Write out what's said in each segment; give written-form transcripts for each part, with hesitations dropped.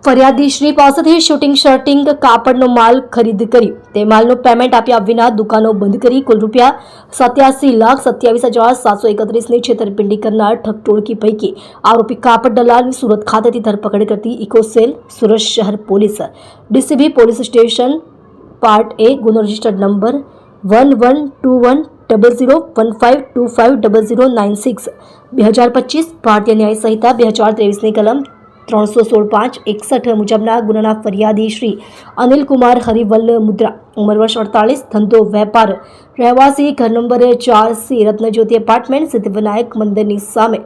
ફરિયાદીશ્રી પાસેથી શૂટિંગ શર્ટિંગ કાપડનો માલ ખરીદ કરી તે માલનું પેમેન્ટ આપ્યા વિના દુકાનો બંધ કરી કુલ ₹87,27,731ની છેતરપિંડી કરનાર ઠગટોળકી પૈકી આરોપી કાપડ દલાલની સુરત ખાતેથી ધરપકડ કરતી ઇકોસેલ સુરત શહેર police DCB police station part A ગુનો રજિસ્ટર્ડ નંબર 11210015250096 2025 ભારતીય ન્યાય સંહિતા 2023ની કલમ 316(5)61 મુજબના ગુનાના ફરિયાદી શ્રી અનિલકુમાર હરિવલ્લ મુદ્રા ઉંમર વર્ષ 48 ધંધો વેપાર રહેવાસી ઘર નંબર 4C રત્નજ્યોતિ એપાર્ટમેન્ટ સિદ્ધિવિનાયક મંદિરની સામે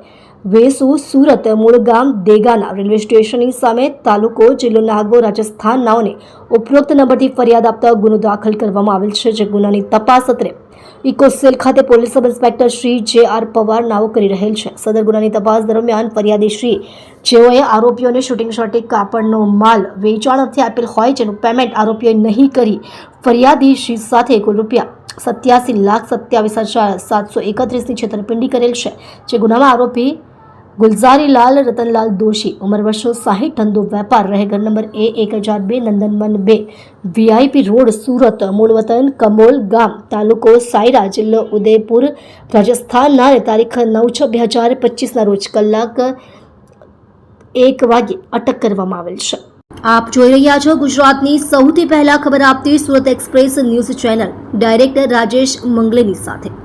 વેસુ સુરત મૂળ ગામ દેગાના રેલવે સ્ટેશનની સામે તાલુકો જિલ્લો નાગોર રાજસ્થાન નાઓને ઉપરોક્ત નંબરથી ફરિયાદ આપતા ગુનો દાખલ કરવામાં આવેલ છે જે ગુનાની તપાસ અત્રે ઇકોસેલ ખાતે police sub inspector Shri JR Pawar નાઓ કરી રહેલ છે। સદર ગુનાની તપાસ દરમિયાન ફરિયાદી શ્રી જેઓએ આરોપીઓને શૂટિંગ શર્ટિંગ કાપડનો માલ વેચાણથી આપેલ હોય જેનું પેમેન્ટ આરોપીઓએ નહીં કરી ફરિયાદી શ્રી સાથે કુલ ₹87,27,731ની છેતરપિંડી કરેલ છે જે ગુનામાં આરોપી ગુલઝારીલાલ રતનલાલ દોશી ઉંમર વર્ષ 60 ધંધો વેપાર રહે ઘર નંબર A1002 નંદનવન 2 VIP રોડ સુરત મૂળ વતન કમોલ ગામ તાલુકો સાયરા જિલ્લો ઉદયપુર રાજસ્થાનના તારીખ 9/6/2025ના રોજ કલાક 1 વાગ્યે અટક કરવામાં આવેલ છે। આપ જોઈ રહ્યા છો ગુજરાતની સૌથી પહેલા ખબર આપતી Surat express news channel director Rajesh મંગલેની સાથે।